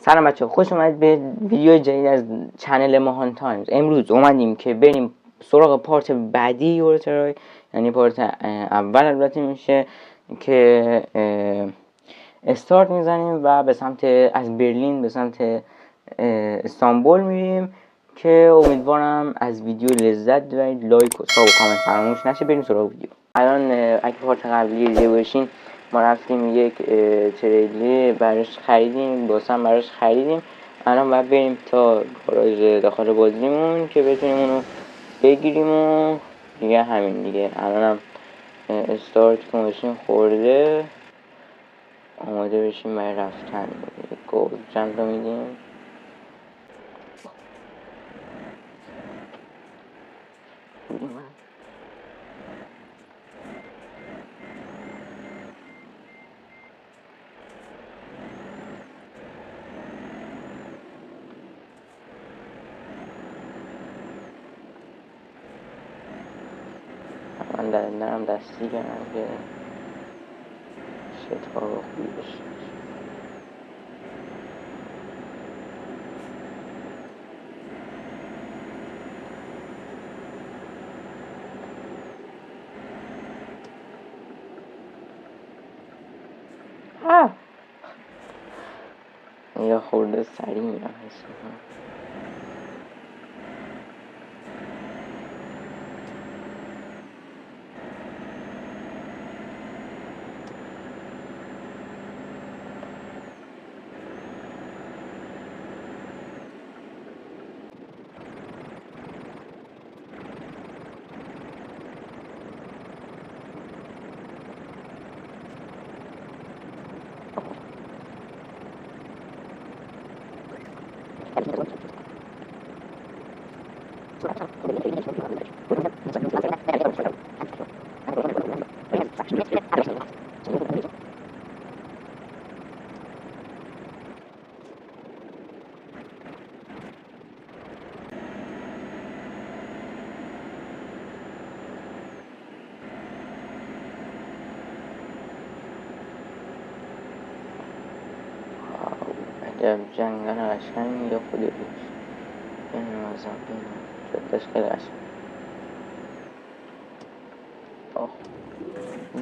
سلام بچه، خوش اومد به ویدیو جدید از چنل ماهان تایمز. امروز اومدیم که بریم سراغ پارت بعدی یورترای، یعنی پارت اول البته میشه که استارت میزنیم و به سمت از برلین به سمت استانبول میریم که امیدوارم از ویدیو لذت ببرید. لایک و ساب و کامنت فراموش نشه. بریم سراغ ویدیو. الان اگه پارت قبلی دیده باشین ما رفتیم یک تریلی براش خریدیم، باسم براش خریدیم. الان باید بریم تا گاراژ داخل بازیمون که بتونیم اونو بگیریم و دیگه همین دیگه. الانم استارت که ماشین خورده آماده بشیم برای رفتن. گل چند تا میدیم. من دارم دستی کردم که شتها رو خوبی بشه. یا خورده سریع میرم حس میکنم. عجب جنگل قشنگ یا خودی روش بنوازم شدش خیلی قشنگ.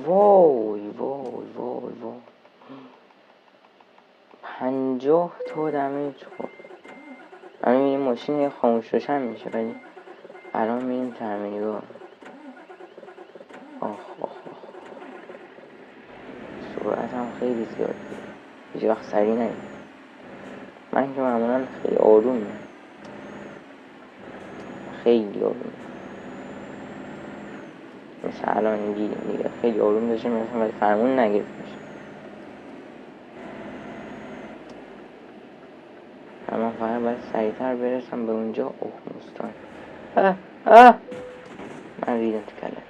وای وای وای وای 50 تا دمیج خورد. الان میریم ماشین خاموش روشن میشه ولی الان میریم تعمیرگاه. سرعت هم خیلی زیاد هیچ وقت سریع نگیم. من که معمولا خیلی آروم میرم، خیلی آروم، مثل الان دیگه خیلی آروم داشته میرسم ولی فرمون نگرفت میشه. من فقط باید سریعتر برسم به اونجا. مستان من ریدم تو کلت.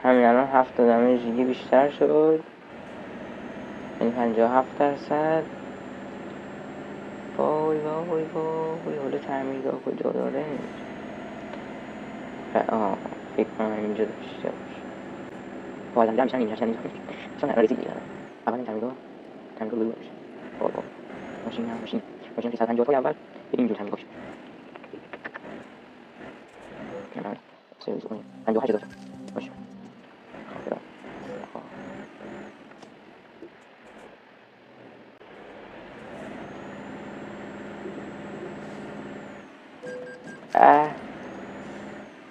همین الان 7 دمیج دیگه بیشتر شد، یعنی 57%. وای وای وای حالا تعمیرگاه کجا داره؟ فکر کنم اینجا داشته باشه. بازم دیگه میشن اینجا چون رزید دیگه. اول این تعمیرگاه بلو باشه. ماشین که 150 تا اول بریم اینجور تعمیرگاه شد. من سرویس کنیم 58 تا باشه.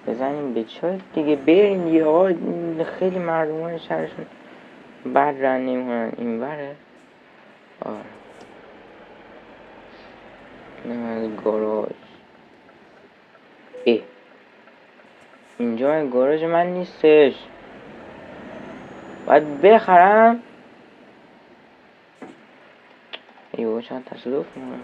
بزنیم به چای دیگه. بریم دیگه آقا. خیلی مردمان شهرشون بد رن نمی‌کنن. این بره گاراژ. اینجا گاراژ من نیستش، باید بخرم. ایوه چند تصادف میکنم.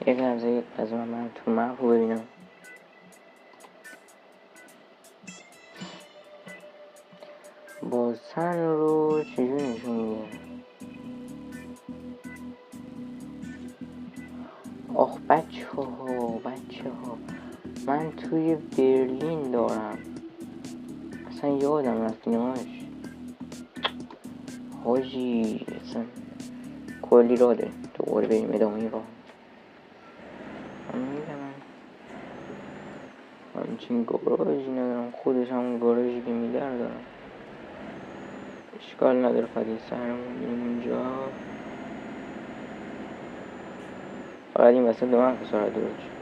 یک لحظه از من تو مپ رو ببینم. بازن رو چجور نشون میده؟ بچه ها من توی برلین دارم، اصلا یادم رفت نماش حاجی، اصلا کلی راه داریم دوباره بریم ادامه راه. من میگم من همچین گاراژی ندارم، خودش همون گاراژی که میدر دارم. اشکال نداره فقط سرمون اونجا، فقط این وسط به من خسارت درست شد.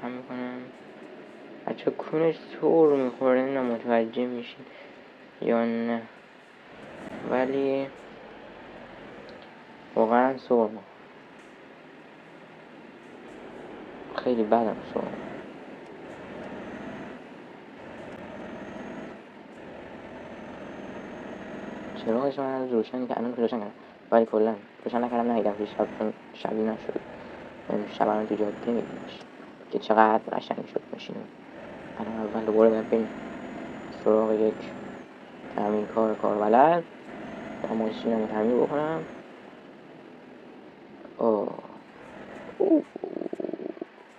کم میکنم بچه کونش سور میخوره، نه متوجه میشین یا نه، ولی واقعا سور میخوره، خیلی بدم سور. چراغش من از روشن که الان روشن کردم، ولی کلا روشن نکردم، ندیدم که شبی نشد. شب الان تو جاده میبینیش که چقدر قشنگ شد ماشینم. الان اول دوباره باید بریم سراغ یک کاربلد تا ماشینم رو تعمیر بکنم.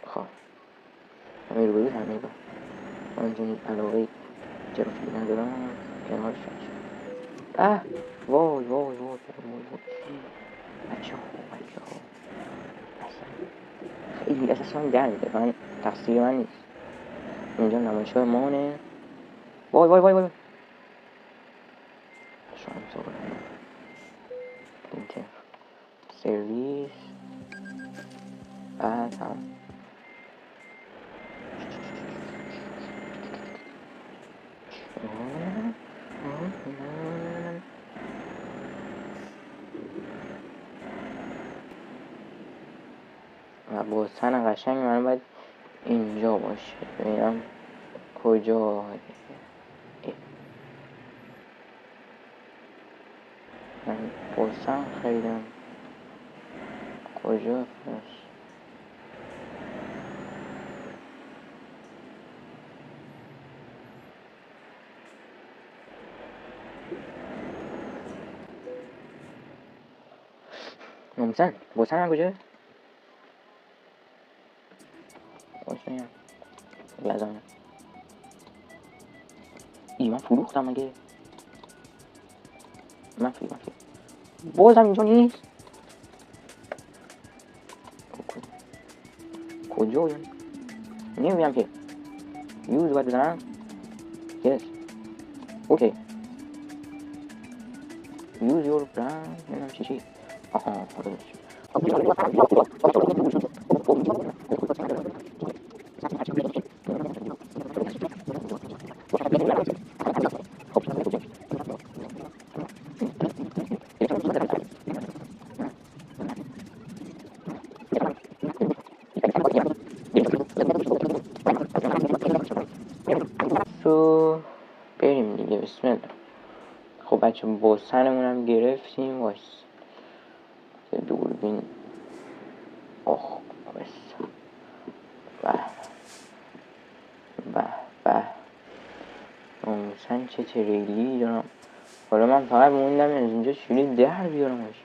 خب تعمیر بگو تعمیر بگو، من چون علاقه جرافیک ندارم کنارش شد. وای بچه ها خیلی اصلا در میده، من تقصیر من نیست. اینجا نمایشگاه مانه. وای شانس آوردم. اینتر سرویس بعد هم و بستن قشنگ من باید اینجا باشه. ببینم کجا من بستن خریدم، کجا پس بستن هم کجا بستن لازم من فروختم مگه؟ من بازم اینجا نیست. کجا نمیدونم که یوز باید بزنم. یس اوکی یوز یور برند. نمیدونم چی آها بریم دیگه. بسم الله. خب بچه بستنمون هم گرفتیم. وایس دوربین بس به چه تریلی دارم. حالا من فقط موندم از اینجا چوری در بیارم ماشین.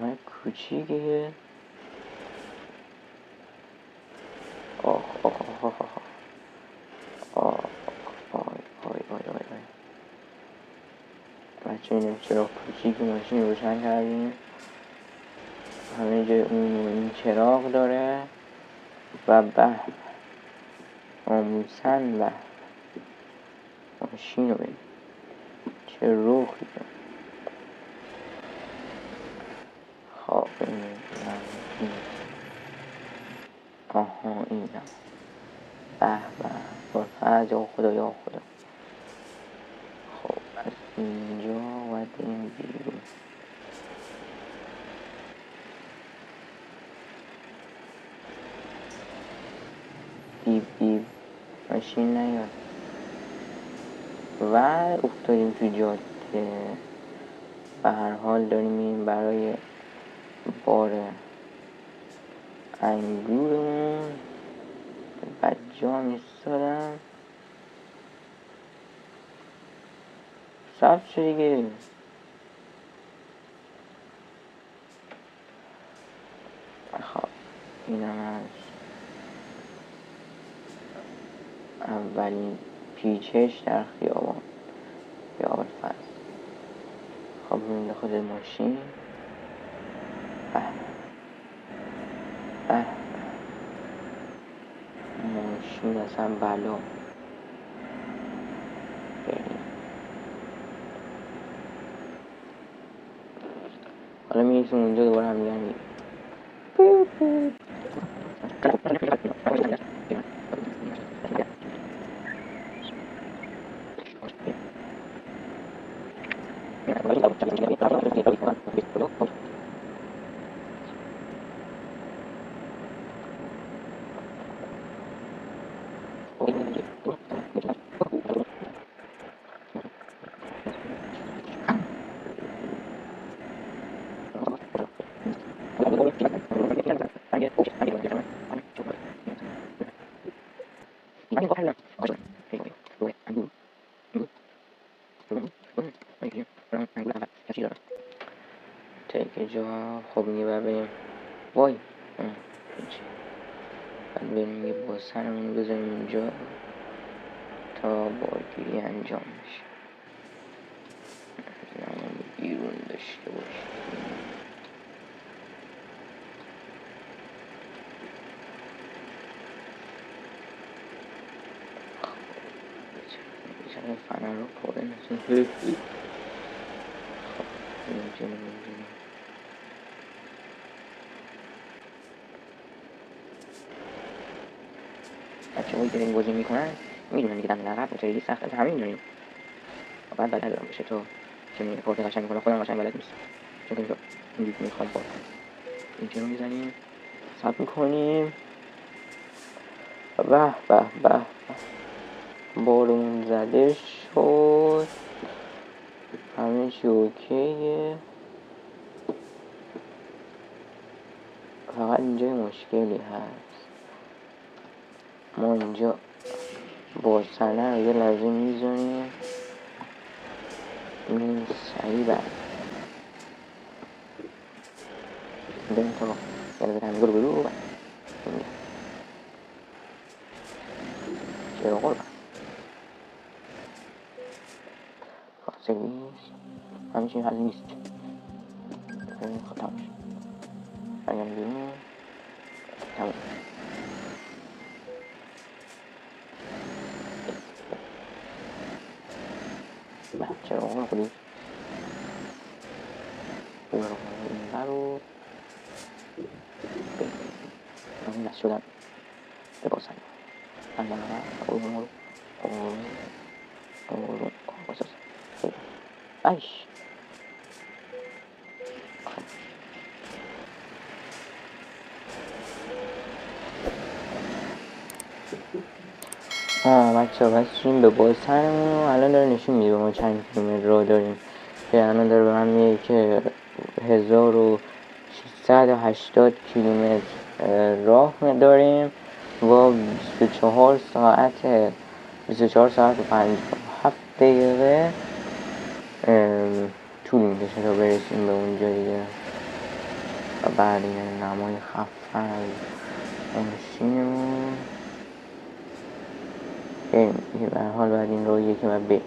من کوچیکه. بچه اینم چرا کوچیک ماشین روشن کردیم. همه جای این چراغ داره و آموزن و ماشین رو بریم. چه روخی داره. خب اینم با فرج خدا یا خدا. خب از اینجا اومدیم بیرون. بیب بیب ماشین نیاد و افتادیم تو جاده. به هر حال داریم این برای بار انگورمون بجا میستادم. سبت شد دیگه. خب اینم از اولین پیچش در خیابان فصل. خب این داخل ماشین. ماشین اصلا بلا. بریم حالا میرسیم اونجا دوباره هم دیگر میریم. تیک جا. خب میگه بریم وای بعد بریم یه باسنمون بذاریم اینجا تا بارگیری انجام میشه. زمان بیرون داشته باشیم. بیچاره فنر رو پاره نسیم. خب اینجا بچه هایی که این بازی میکنن میدونن دیگه دم عقب موتوری سخت، از همه میدونیم. بعد بلد ندارم بشه تو که میگه پورت قشنگ میکنم، خودم قشنگ بلد نیست چون که اینجا میخواد با اینجا رو میزنیم ثبت میکنیم. به به به بارمون زده شد، همه چی اوکیه. فقط اینجا مشکلی هست. ما اینجا بارسنه رو یه لحظه میزنیم این سریع برد بریم تا یه لحظه همینگاه رو برو چرا قربن سرویس همه چی حل نیست. خب تمام شد برگم بیرون تمام. چرا قربن خودی برو این برو این دست شدن بباسن اما قربن رو قربن باساس ایش بچه ها بسیم به باسنمون. الان داره نشون میده ما چند کیلومتر راه داریم که الان داره به من میگه که 1680 کیلومتر راه داریم و 24 ساعت و 57 دقیقه طول میکشه تا برسیم به اونجا دیگه. و بعد این نمای خفن از ماشینمون بریم دیگه. به هر حال بعد این راهیه که من بریم.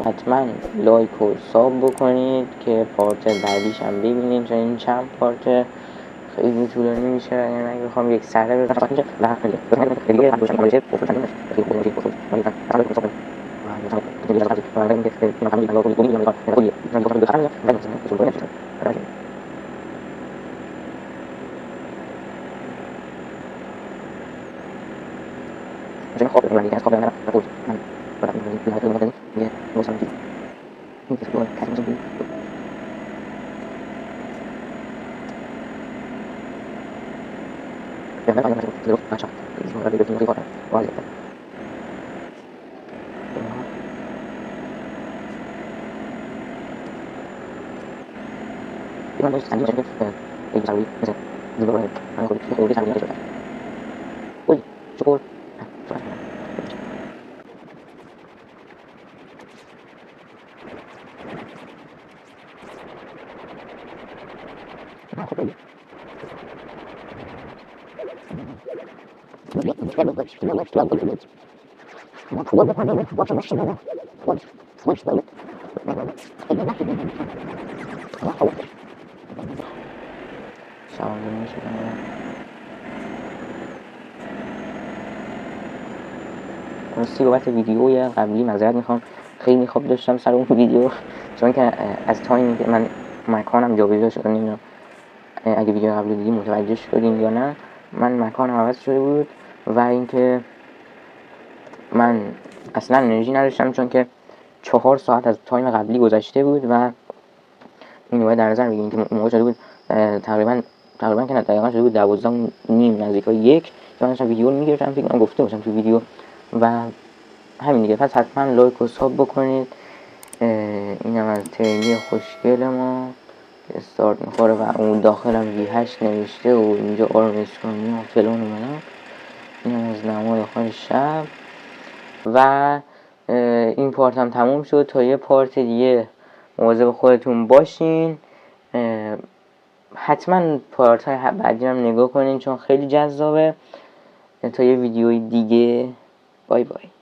حتما لایک و ساب بکنید که پارت بعدیش هم ببینید، چون این چند پارت خیلی طولانی میشه. یعنی اگه بخوام یک سره بزنم راستی بابت ویدیوی قبلی معذرت میخوام، خیلی خواب داشتم سر اون ویدیو، چون که از تایمی که من مکانم جابجا شد، نمیدونم اگه ویدیو قبلی دیدی متوجه شدین یا نه، من مکانم عوض شده بود و اینکه من اصلا انرژی نداشتم، چون که 4 ساعت از تایم قبلی گذشته بود و این باید در نظر بگیریم که موقع شده بود تقریبا که دقیقا شده بود 12:30 نزدیکای 1 که من داشتم ویدیو رو میگرفتم، فکر کنم گفته باشم تو ویدیو. و همین دیگه، پس حتما لایک و ساب بکنید. اینم از تریلی خوشگل ما که استارت میخوره و اون داخلم V8 نوشته و اینجا آرم اسکانی و فلان و منم. اینم از نمای آخر شب و این پارت هم تموم شد. تا یه پارت دیگه مواظب خودتون باشین. حتما پارت های بعدی هم نگاه کنین چون خیلی جذابه. تا یه ویدیوی دیگه، بای بای.